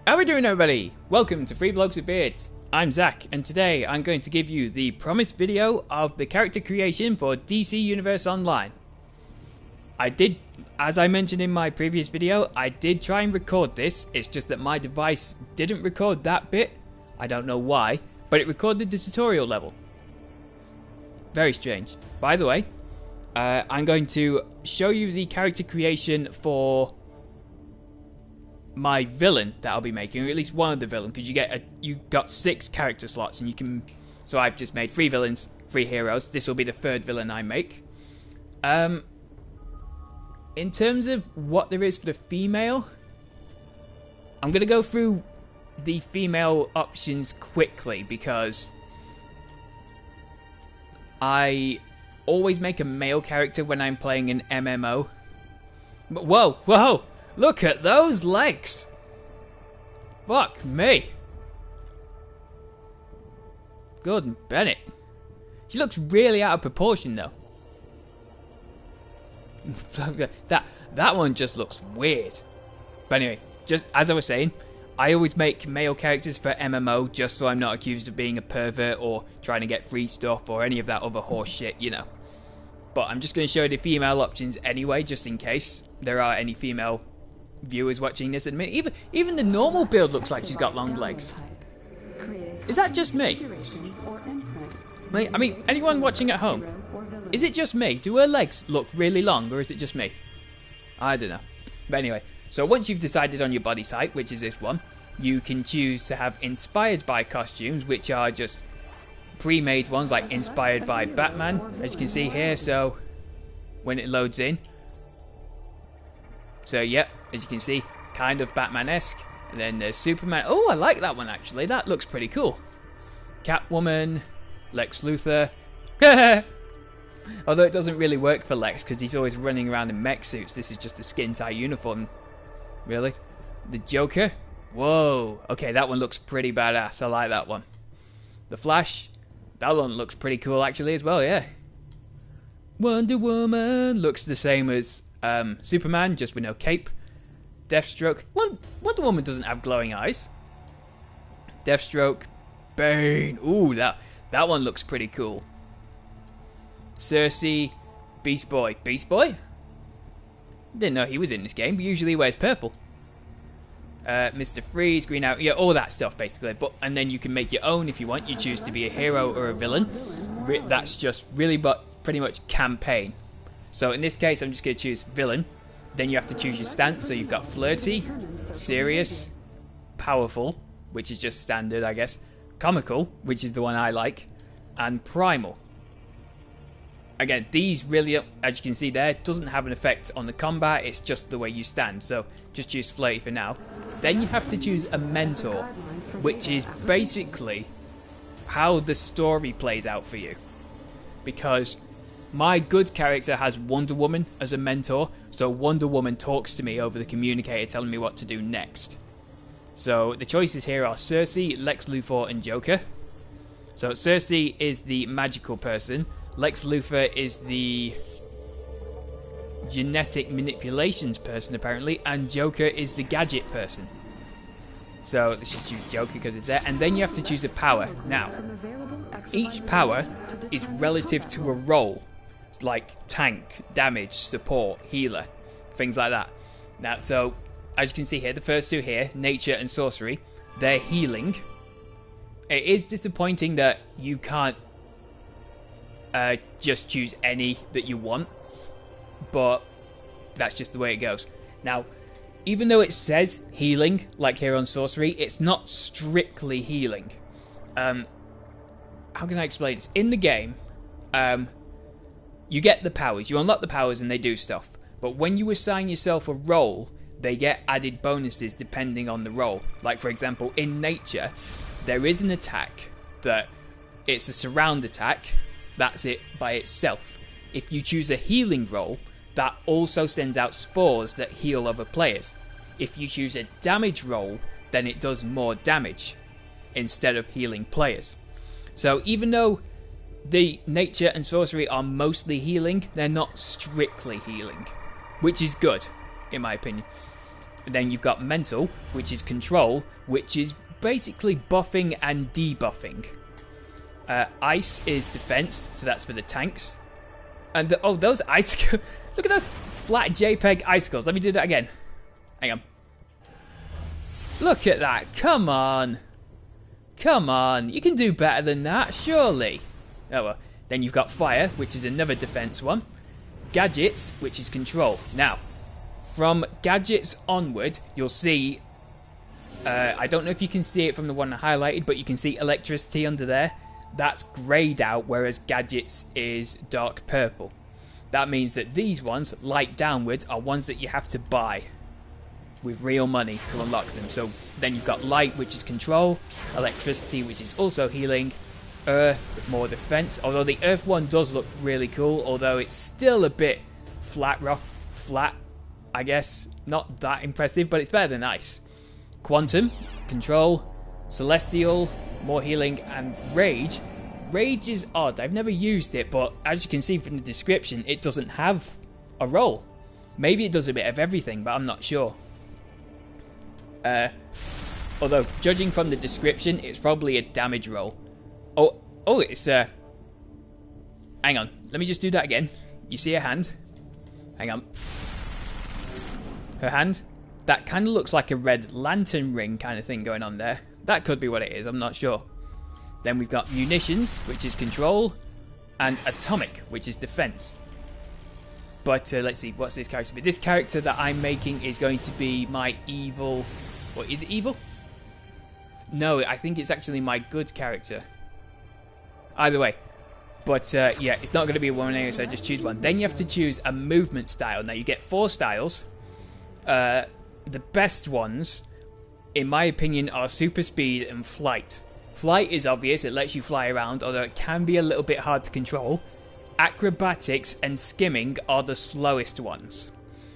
How are we doing, everybody? Welcome to Three Blokes with Beards. I'm Zach, and today I'm going to give you the promised video of the character creation for DC Universe Online. As I mentioned in my previous video, I did try and record this. It's just that my device didn't record that bit. I don't know why, but it recorded the tutorial level. Very strange. By the way, I'm going to show you the character creation for my villain that I'll be making, or at least one of the villains, because you got 6 character slots, and you can. So I've just made 3 villains, 3 heroes. This will be the 3rd villain I make. In terms of what there is for the female, I'm gonna go through the female options quickly because I always make a male character when I'm playing an MMO. But whoa! Look at those legs! Fuck me! Gordon Bennett. She looks really out of proportion though. that one just looks weird. But anyway, just as I was saying, I always make male characters for MMO just so I'm not accused of being a pervert or trying to get free stuff or any of that other horse shit, you know. But I'm just going to show you the female options anyway, just in case there are any female viewers watching this. Admit, even the normal build looks like she's got long legs. Is that just me? I mean, anyone watching at home, is it just me? Do her legs look really long, or is it just me? I don't know. But anyway, so once you've decided on your body type, which is this one, you can choose to have inspired by costumes, which are just pre-made ones, like inspired by Batman, as you can see here. So when it loads in, so yep, as you can see, kind of Batman-esque. And then there's Superman. Oh, I like that one actually. That looks pretty cool. Catwoman, Lex Luthor. Although it doesn't really work for Lex because he's always running around in mech suits. This is just a skin-tight uniform. Really? The Joker? Whoa. Okay, that one looks pretty badass. I like that one. The Flash? That one looks pretty cool actually as well, yeah. Wonder Woman looks the same as Superman, just with no cape. Deathstroke. Wonder Woman doesn't have glowing eyes. Deathstroke. Bane. Ooh, that one looks pretty cool. Cersei. Beast Boy. Beast Boy? Didn't know he was in this game, but usually he wears purple. Mr. Freeze, Green Arrow, yeah, all that stuff basically. And then you can make your own if you want. You choose to be a hero or a villain. That's just really pretty much campaign. So in this case, I'm just going to choose villain. Then you have to choose your stance. So you've got flirty, serious, powerful, which is just standard, I guess. Comical, which is the one I like, and primal. Again, these really, as you can see there, doesn't have an effect on the combat. It's just the way you stand. So just choose flirty for now. Then you have to choose a mentor, which is basically how the story plays out for you. Because my good character has Wonder Woman as a mentor, so Wonder Woman talks to me over the communicator telling me what to do next. So the choices here are Cersei, Lex Luthor, and Joker. So Cersei is the magical person, Lex Luthor is the genetic manipulations person apparently, and Joker is the gadget person. So let's just choose Joker because it's there, and then you have to choose a power. Now, each power is relative to a role, like tank, damage, support, healer, things like that. Now, so as you can see here, the first 2 here, nature and sorcery, they're healing. It is disappointing that you can't just choose any that you want, but that's just the way it goes. Now, even though it says healing, like here on sorcery, it's not strictly healing. How can I explain this? In the game, you get the powers, you unlock the powers and they do stuff. But when you assign yourself a role, they get added bonuses depending on the role. Like for example, in nature, there is an attack that it's a surround attack. That's it by itself. If you choose a healing role, that also sends out spores that heal other players. If you choose a damage role, then it does more damage instead of healing players. So even though the nature and sorcery are mostly healing, they're not strictly healing, which is good, in my opinion. Then you've got mental, which is control, which is basically buffing and debuffing. Ice is defense, so that's for the tanks. And those icicles, look at those flat JPEG icicles. Let me do that again. Hang on. Look at that, come on. Come on, you can do better than that, surely. Oh well. Then you've got fire, which is another defense one. Gadgets, which is control. Now, from gadgets onward, you'll see, I don't know if you can see it from the one I highlighted, but you can see electricity under there. That's greyed out, whereas gadgets is dark purple. That means that these ones, light downwards, are ones that you have to buy with real money to unlock them. So then you've got light, which is control, electricity, which is also healing, earth, more defense, although the earth one does look really cool, although it's still a bit flat, I guess, not that impressive, but it's better than ice. Quantum, control, celestial, more healing, and rage. Rage is odd, I've never used it, but as you can see from the description, it doesn't have a role. Maybe it does a bit of everything, but I'm not sure. Although, judging from the description, it's probably a damage roll. Oh, it's hang on, let me just do that again. You see her hand? Hang on. Her hand? That kind of looks like a red lantern ring kind of thing going on there. That could be what it is, I'm not sure. Then we've got munitions, which is control, and atomic, which is defense. But let's see, what's this character? But this character that I'm making is going to be my evil... What, is it evil? No, I think it's actually my good character. Either way. But yeah, it's not going to be a woman anyway, so just choose one. Then you have to choose a movement style. Now you get 4 styles. The best ones, in my opinion, are super speed and flight. Flight is obvious, it lets you fly around, although it can be a little bit hard to control. Acrobatics and skimming are the slowest ones.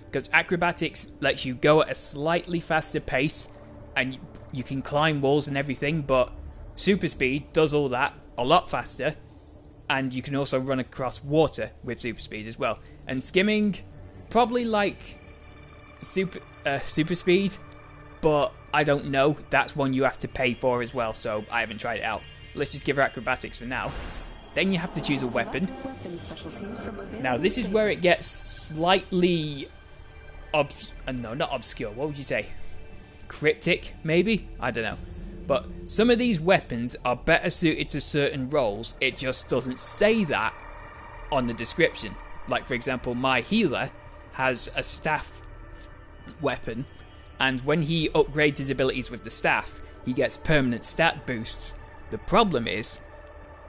Because acrobatics lets you go at a slightly faster pace, and you can climb walls and everything, but super speed does all that a lot faster, and you can also run across water with super speed as well. And skimming, probably like super speed, but I don't know. That's one you have to pay for as well, so I haven't tried it out. Let's just give her acrobatics for now. Then you have to choose a weapon. Now this is where it gets slightly no, not obscure. What would you say? Cryptic, maybe? I don't know. But some of these weapons are better suited to certain roles. It just doesn't say that on the description. Like, for example, my healer has a staff weapon, and when he upgrades his abilities with the staff, he gets permanent stat boosts. The problem is,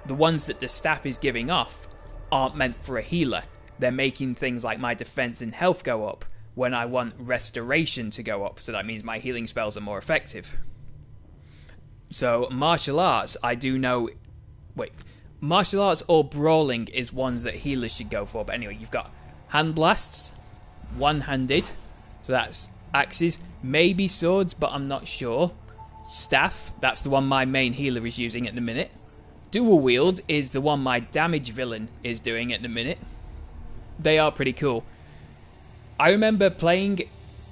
the ones that the staff is giving off aren't meant for a healer. They're making things like my defense and health go up when I want restoration to go up, so that means my healing spells are more effective. So martial arts, I do know... Wait, martial arts or brawling is ones that healers should go for, but anyway, you've got hand blasts, one-handed, so that's axes, maybe swords, but I'm not sure. Staff, that's the one my main healer is using at the minute. Dual wield is the one my damage villain is doing at the minute. They are pretty cool. I remember playing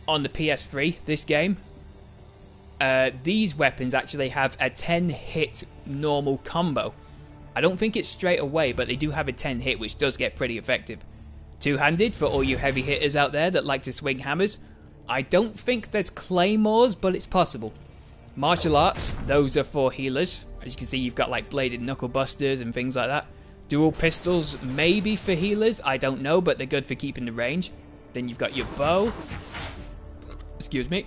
on the PS3 this game. These weapons actually have a 10-hit normal combo. I don't think it's straight away, but they do have a 10 hit, which does get pretty effective. Two-handed for all you heavy hitters out there that like to swing hammers. I don't think there's claymores, but it's possible. Martial arts, those are for healers. As you can see, you've got like bladed knuckle busters and things like that. Dual pistols, maybe for healers, I don't know, but they're good for keeping the range. Then you've got your bow. Excuse me.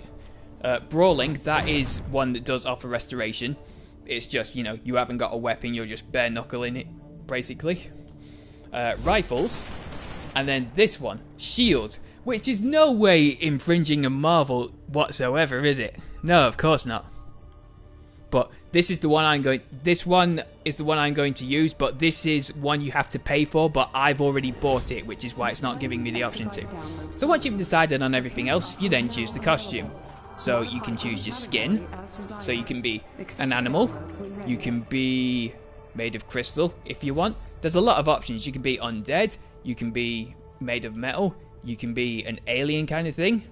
Brawling, that is one that does offer restoration. It's just, you know, you haven't got a weapon, you're just bare knuckling it, basically. Rifles. And then this one, shield, which is no way infringing a Marvel whatsoever, is it? No, of course not. But this is the one this one is the one I'm going to use, but this is one you have to pay for, but I've already bought it, which is why it's not giving me the option to. So once you've decided on everything else, you then choose the costume. So you can choose your skin, so you can be an animal, you can be made of crystal if you want. There's a lot of options. You can be undead, you can be made of metal, you can be an alien kind of thing.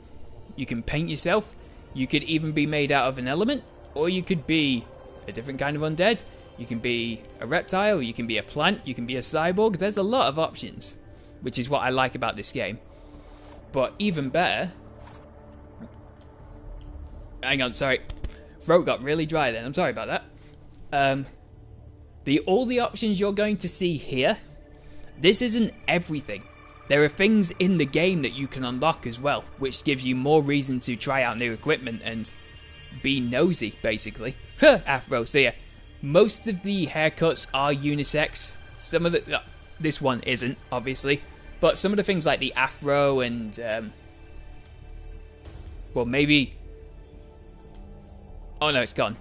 You can paint yourself. You could even be made out of an element, or you could be a different kind of undead. You can be a reptile, you can be a plant, you can be a cyborg. There's a lot of options, which is what I like about this game. But even better... Hang on, sorry. Throat got really dry then, I'm sorry about that. All the options you're going to see here, this isn't everything. There are things in the game that you can unlock as well, which gives you more reason to try out new equipment and be nosy, basically. Afro, so yeah. Most of the haircuts are unisex. Some of the... this one isn't, obviously. But some of the things like the afro and... well, maybe... Oh no, it's gone.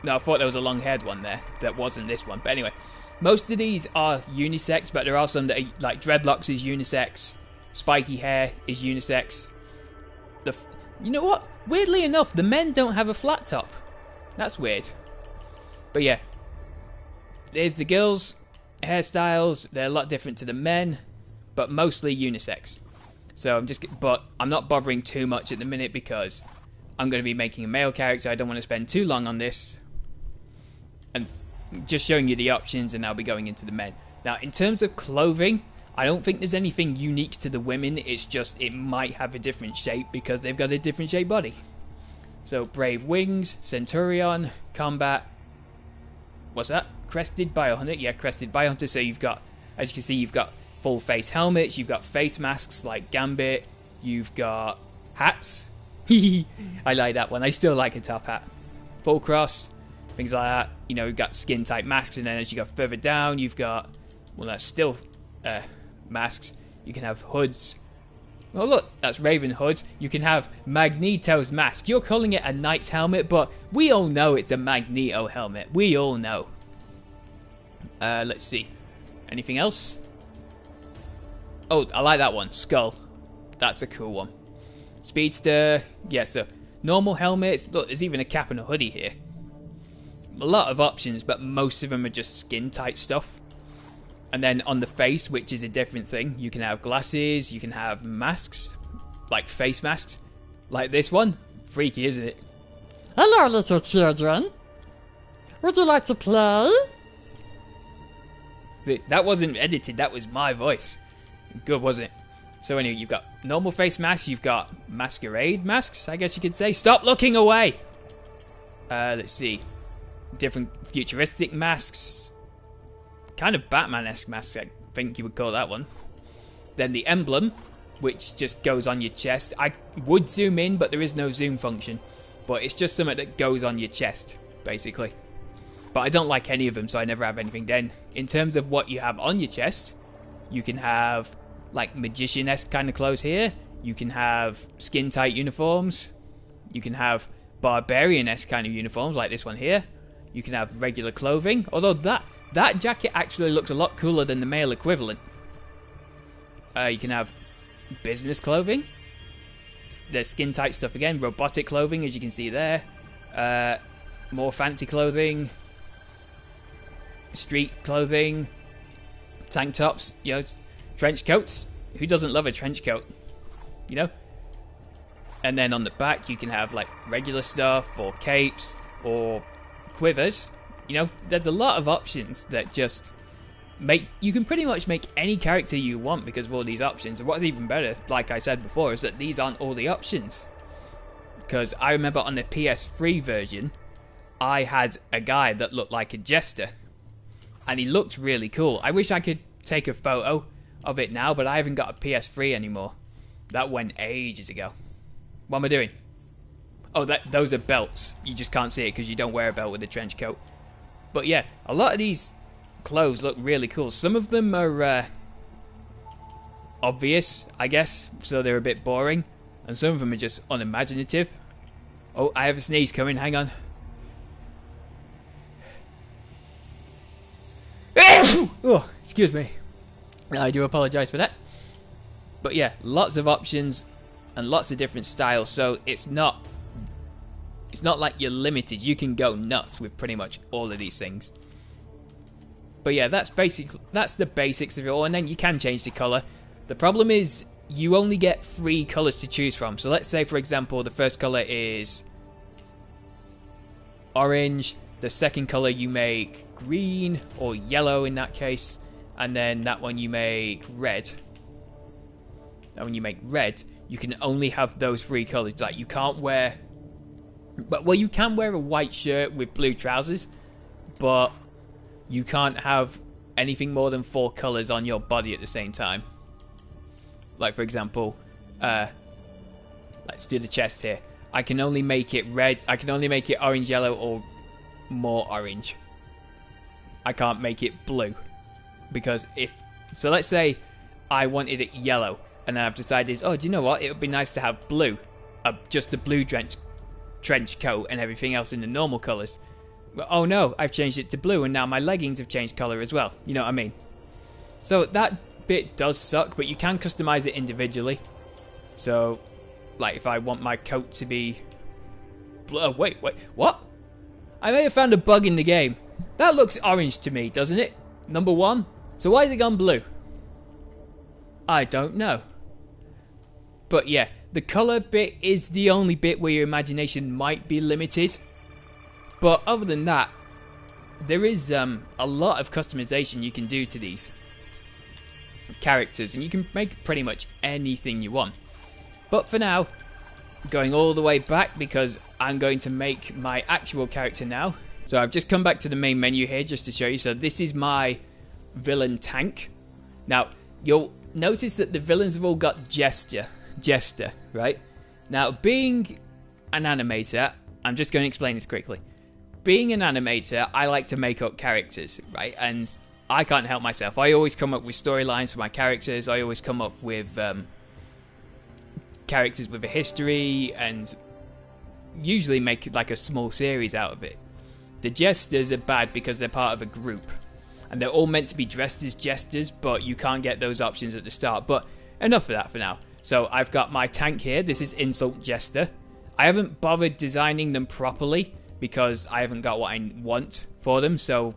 No, I thought there was a long-haired one there. That wasn't this one. But anyway, most of these are unisex, but there are some that are, like, dreadlocks is unisex. Spiky hair is unisex. You know what? Weirdly enough, the men don't have a flat top. That's weird. But yeah, there's the girls' hairstyles. They're a lot different to the men, but mostly unisex. So but I'm not bothering too much at the minute because I'm going to be making a male character. I don't want to spend too long on this. And just showing you the options, and I'll be going into the men. Now, in terms of clothing, I don't think there's anything unique to the women. It's just it might have a different shape because they've got a different shaped body. So, Brave Wings, Centurion, Combat. What's that? Crested Biohunter. Yeah, Crested Biohunter. So you've got, as you can see, you've got full face helmets. You've got face masks like Gambit. You've got hats. I like that one. I still like a top hat. Full cross. Things like that. You know, you've got skin type masks. And then as you go further down, you've got, well, that's still masks. You can have hoods. Oh, look, that's Raven hoods. You can have Magneto's mask. You're calling it a knight's helmet, but we all know it's a Magneto helmet. We all know. Let's see. Anything else? Oh, I like that one. Skull. That's a cool one. Speedster. Yeah, so normal helmets. Look, there's even a cap and a hoodie here. A lot of options, but most of them are just skin type stuff. And then on the face, which is a different thing, you can have glasses, you can have masks, like face masks, like this one. Freaky, isn't it? Hello, little children. Would you like to play? That wasn't edited, that was my voice. Good, wasn't it? So anyway, you've got normal face masks, you've got masquerade masks, I guess you could say. Stop looking away! Let's see. Different futuristic masks. Kind of Batman-esque mask, I think you would call that one. Then the emblem, which just goes on your chest. I would zoom in, but there is no zoom function. But it's just something that goes on your chest, basically. But I don't like any of them, so I never have anything then. In terms of what you have on your chest, you can have, like, magician-esque kind of clothes here. You can have skin-tight uniforms. You can have barbarian-esque kind of uniforms, like this one here. You can have regular clothing, although that jacket actually looks a lot cooler than the male equivalent. You can have business clothing. There's skin-tight stuff again. Robotic clothing, as you can see there. More fancy clothing. Street clothing. Tank tops. You know, trench coats. Who doesn't love a trench coat? You know? And then on the back, you can have, like, regular stuff, or capes, or quivers. You know, there's a lot of options that just make... You can pretty much make any character you want because of all these options. And what's even better, like I said before, is that these aren't all the options. Because I remember on the PS3 version, I had a guy that looked like a jester. And he looked really cool. I wish I could take a photo of it now, but I haven't got a PS3 anymore. That went ages ago. What am I doing? Oh, those are belts. You just can't see it because you don't wear a belt with a trench coat. But yeah, a lot of these clothes look really cool. Some of them are obvious, I guess, so they're a bit boring. And some of them are just unimaginative. Oh, I have a sneeze coming, hang on. Oh, excuse me. I do apologise for that. But yeah, lots of options and lots of different styles, so it's not like you're limited. You can go nuts with pretty much all of these things. But yeah, that's the basics of it all, and then you can change the colour. The problem is you only get 3 colors to choose from. So let's say, for example, the first color is orange. The second color you make green or yellow in that case, and then that one you make red. And when you make red, you can only have those 3 colors. Like, you can't wear, but well, you can wear a white shirt with blue trousers, but you can't have anything more than 4 colors on your body at the same time. Like, for example, let's do the chest here. I can only make it red. I can only make it orange, yellow, or more orange. I can't make it blue, because so let's say I wanted it yellow, and then I've decided, oh, do you know what, it would be nice to have blue, just a blue trench coat and everything else in the normal colors. But, oh no, I've changed it to blue, and now my leggings have changed color as well. You know what I mean? So that bit does suck, but you can customize it individually. So, like, if I want my coat to be blue, wait, what? I may have found a bug in the game. That looks orange to me, doesn't it? Number 1. So why has it gone blue? I don't know. But yeah, the color bit is the only bit where your imagination might be limited. But other than that, there is a lot of customization you can do to these characters, and you can make pretty much anything you want. But for now, going all the way back, because I'm going to make my actual character now. So I've just come back to the main menu here just to show you. So this is my villain tank. Now, you'll notice that the villains have all got Jester, right? Now, being an animator, I'm just going to explain this quickly. Being an animator, I like to make up characters, right? And I can't help myself. I always come up with storylines for my characters. I always come up with characters with a history, and usually make like a small series out of it. The Jesters are bad because they're part of a group, and they're all meant to be dressed as Jesters, but you can't get those options at the start. But enough of that for now. So I've got my tank here. This is Insult Jester. I haven't bothered designing them properly because I haven't got what I want for them, so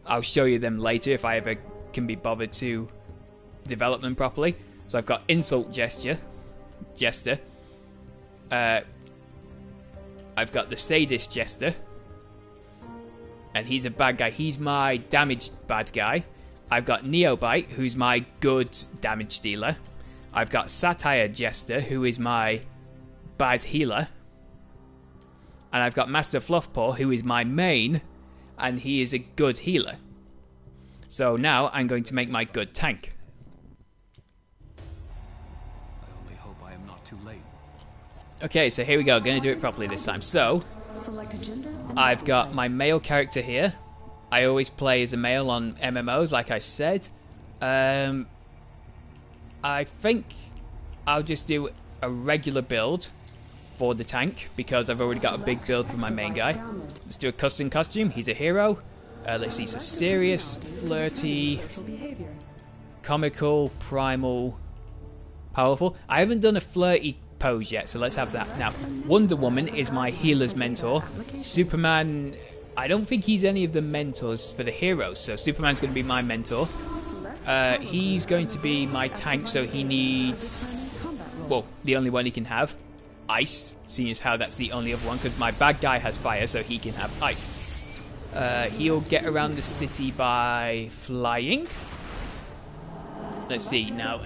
I'll show you them later if I ever can be bothered to develop them properly. So I've got Insult Jester. I've got the Sadist Jester, and he's a bad guy. He's my damaged bad guy. I've got Neobite, who's my good damage dealer. I've got Satire Jester, who is my bad healer. And I've got Master Fluffpaw, who is my main, and he is a good healer. So now I'm going to make my good tank. I only hope I am not too late. Okay, so here we go. Going to do it properly this time. So, I've got my male character here. I always play as a male on MMOs, like I said. I think I'll just do a regular build for the tank, because I've already got a big build for my main guy. Let's do a custom costume. He's a hero. Let's see, so serious, flirty, comical, primal, powerful. I haven't done a flirty pose yet, so let's have that. Now, Wonder Woman is my healer's mentor. Superman, I don't think he's any of the mentors for the heroes, so Superman's going to be my mentor. He's going to be my tank, so he needs, well, the only one he can have, ice, seeing as how that's the only other one, because my bad guy has fire, so he can have ice. He'll get around the city by flying. Let's see, now,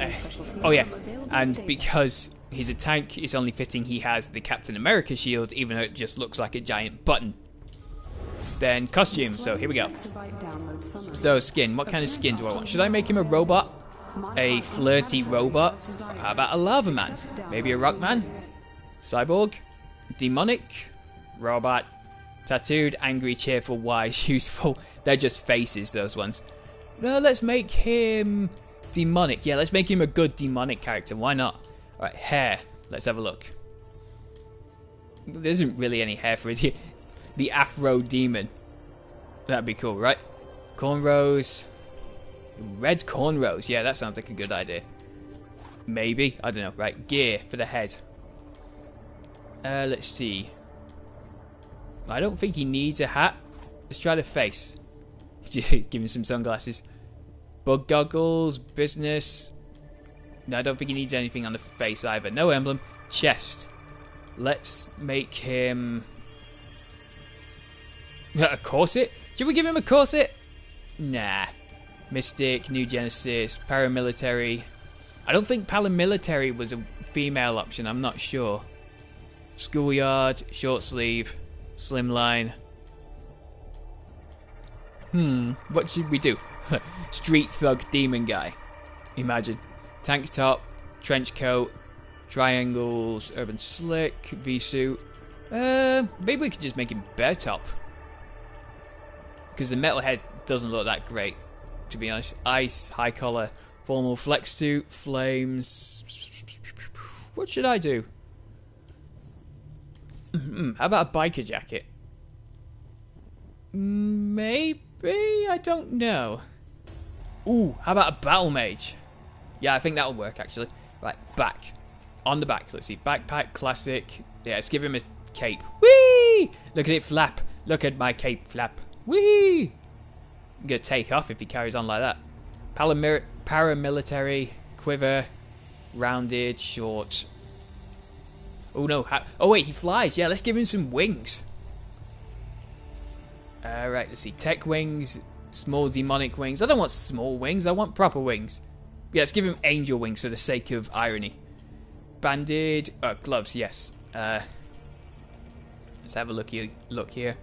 oh yeah, and because he's a tank, it's only fitting he has the Captain America shield, even though it just looks like a giant button. Then costume, so here we go. So skin, what kind of skin do I want? Should I make him a robot? A flirty robot? How about a lava man? Maybe a rock man? Cyborg? Demonic? Robot? Tattooed, angry, cheerful, wise, useful. They're just faces, those ones. No, let's make him demonic. Yeah, let's make him a good demonic character. Why not? Alright, hair. Let's have a look. There isn't really any hair for it. The Afro Demon. That'd be cool, right? Cornrows. Red cornrows. Yeah, that sounds like a good idea. Maybe. I don't know. Right, gear for the head. Let's see. I don't think he needs a hat. Let's try the face. Give him some sunglasses. Bug goggles. Business. No, I don't think he needs anything on the face either. No emblem. Chest. Let's make him... a corset? Should we give him a corset? Nah. Mystic, New Genesis, paramilitary. I don't think paramilitary was a female option. I'm not sure. Schoolyard, short sleeve, slimline. What should we do? Street thug demon guy. Imagine. Tank top, trench coat, triangles, urban slick, V-suit. Maybe we could just make him bear top. Because the metal head doesn't look that great, to be honest. Ice, high collar, formal flex suit, flames. What should I do? How about a biker jacket? Maybe? I don't know. Ooh, how about a battle mage? Yeah, I think that'll work actually. Right, back. On the back, let's see. Backpack, classic. Yeah, let's give him a cape. Whee! Look at it flap. Look at my cape flap. Whee! I'm gonna take off if he carries on like that. Paramilitary, quiver, rounded, short. Oh no, oh wait, he flies. Yeah, let's give him some wings. Right, let's see. Tech wings, small demonic wings. I don't want small wings, I want proper wings. Yeah, let's give him angel wings for the sake of irony. Banded, gloves, yes. Let's have a look here.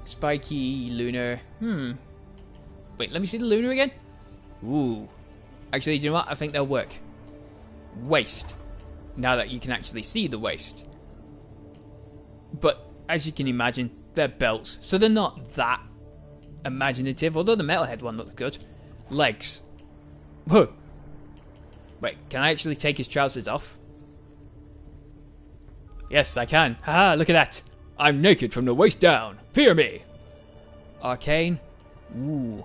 Spiky, lunar. Wait, let me see the lunar again. Ooh. Actually, do you know what? I think they'll work. Waist. Now that you can actually see the waist. But, as you can imagine, they're belts. So they're not that imaginative. Although the metalhead one looks good. Legs. Whoa. Wait, can I actually take his trousers off? Yes, I can. Haha, look at that. I'm naked from the waist down. Fear me. Arcane. Ooh.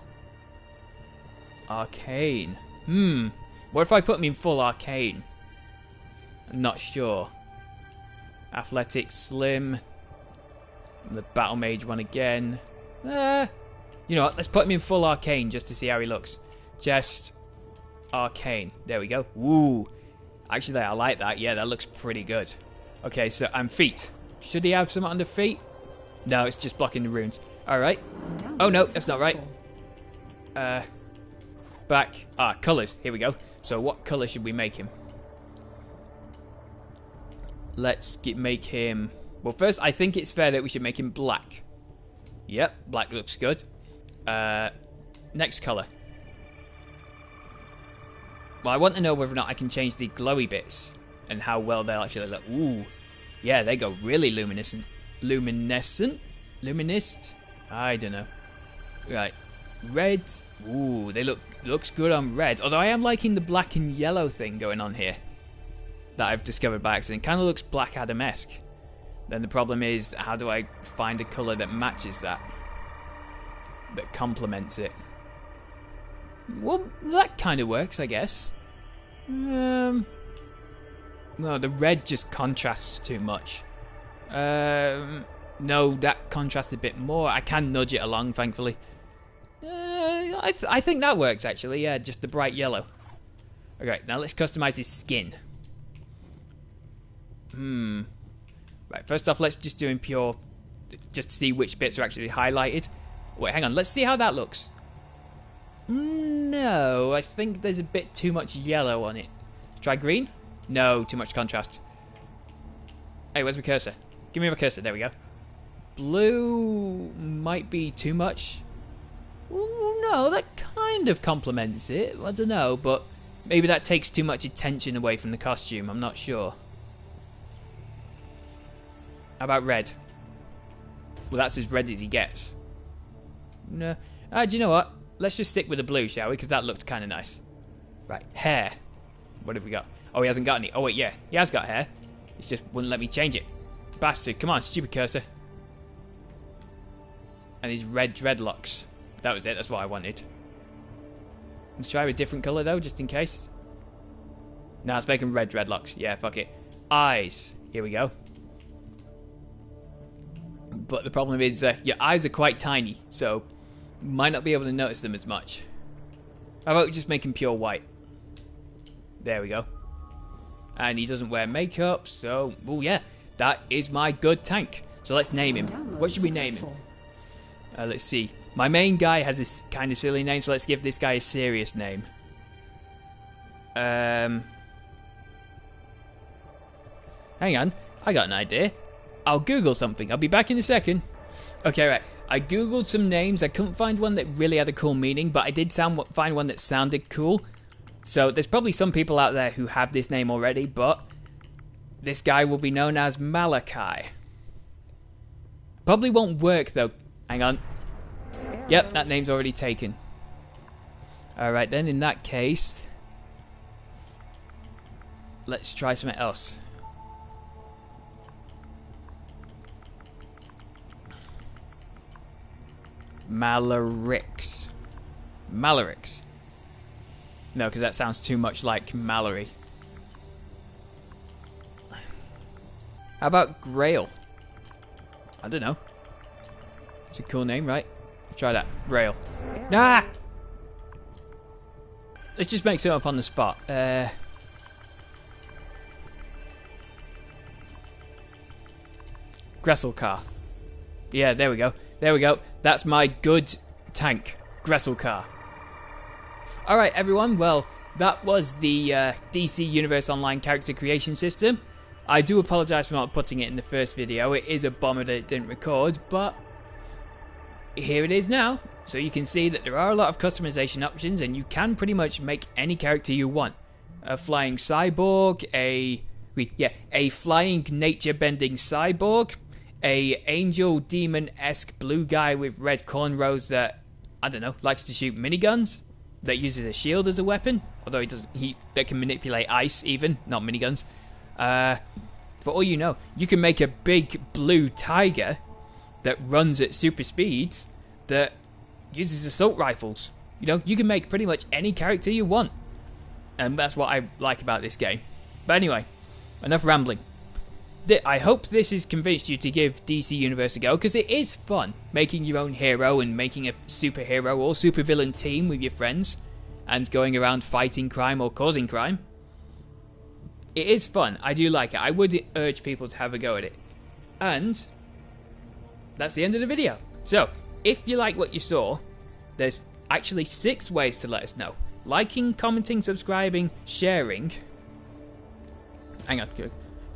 Arcane. What if I put him in full arcane? I'm not sure. Athletic, slim. The battle mage one again. You know what? Let's put him in full arcane just to see how he looks. Chest. Arcane. There we go. Ooh. Actually, I like that. Yeah, that looks pretty good. Okay, so feet. Should he have something on the feet? No, it's just blocking the runes. Alright. Oh no, that's not right. Back. Colours. Here we go. So what colour should we make him? Let's make him... Well, first, I think it's fair that we should make him black. Yep, black looks good. Next colour. Well, I want to know whether or not I can change the glowy bits and how well they'll actually look. Ooh. Yeah, they go really luminescent. Luminist? I don't know. Right. Red. Ooh, looks good on red. Although I am liking the black and yellow thing going on here. That I've discovered by accident. Kind of looks Black Adam-esque. Then the problem is, how do I find a colour that matches that? That complements it? Well, that kind of works, I guess. No, the red just contrasts too much. No, that contrasts a bit more. I can nudge it along, thankfully. I think that works, actually. Yeah, just the bright yellow. Okay, now let's customize his skin. Right, first off, let's just do him pure, just to see which bits are actually highlighted. Wait, hang on, let's see how that looks. No, I think there's a bit too much yellow on it. Try green? No, too much contrast. Hey, where's my cursor? Give me my cursor, there we go. Blue might be too much. Well, no, that kind of complements it. I don't know, but maybe that takes too much attention away from the costume. I'm not sure. How about red? Well, that's as red as he gets. No. Do you know what? Let's just stick with the blue, shall we? Because that looked kind of nice. Right, hair. What have we got? Oh, he hasn't got any. Oh, wait, yeah. He has got hair. He just wouldn't let me change it. Bastard. Come on, stupid cursor. And his red dreadlocks. That was it. That's what I wanted. Let's try a different colour, though, just in case. Nah, let's make him red dreadlocks. Yeah, fuck it. Eyes. Here we go. But the problem is, your eyes are quite tiny, so you might not be able to notice them as much. How about we just make him pure white? There we go. And he doesn't wear makeup, so, well, yeah, that is my good tank. So let's name him. What should we name him? Let's see. My main guy has this kind of silly name, so let's give this guy a serious name. Hang on, I got an idea. I'll Google something. I'll be back in a second. Okay, right. I Googled some names. I couldn't find one that really had a cool meaning, but I did find one that sounded cool. So there's probably some people out there who have this name already, but this guy will be known as Malachi. Probably won't work though. Hang on. Yep, that name's already taken. Alright then, in that case, let's try something else. Malarix. Malarix. No, because that sounds too much like Mallory. How about Grail? I don't know. It's a cool name, right? Try that. Grail. Nah! Let's just make something up on the spot. Gresselcar. Yeah, there we go. There we go. That's my good tank. Gresselcar. Alright everyone, well, that was the DC Universe Online character creation system. I do apologise for not putting it in the first video. It is a bummer that it didn't record, but here it is now. So you can see that there are a lot of customization options and you can pretty much make any character you want. A flying cyborg, a flying nature-bending cyborg, a angel demon-esque blue guy with red cornrows that, I don't know, likes to shoot miniguns, that uses a shield as a weapon, although that can manipulate ice even, not miniguns. For all you know, you can make a big blue tiger that runs at super speeds that uses assault rifles. You know, you can make pretty much any character you want. And that's what I like about this game. But anyway, enough rambling. I hope this has convinced you to give DC Universe a go, because it is fun making your own hero and making a superhero or supervillain team with your friends and going around fighting crime or causing crime. It is fun. I do like it. I would urge people to have a go at it. And that's the end of the video. So, if you like what you saw, there's actually 6 ways to let us know. Liking, commenting, subscribing, sharing. Hang on.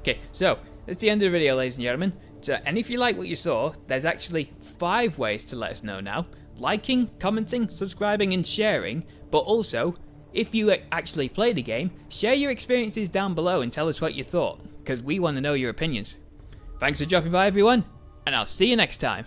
Okay, so that's the end of the video, ladies and gentlemen. So, and if you like what you saw, there's actually 5 ways to let us know now. Liking, commenting, subscribing, and sharing. But also, if you actually play the game, share your experiences down below and tell us what you thought, because we want to know your opinions. Thanks for dropping by, everyone, and I'll see you next time.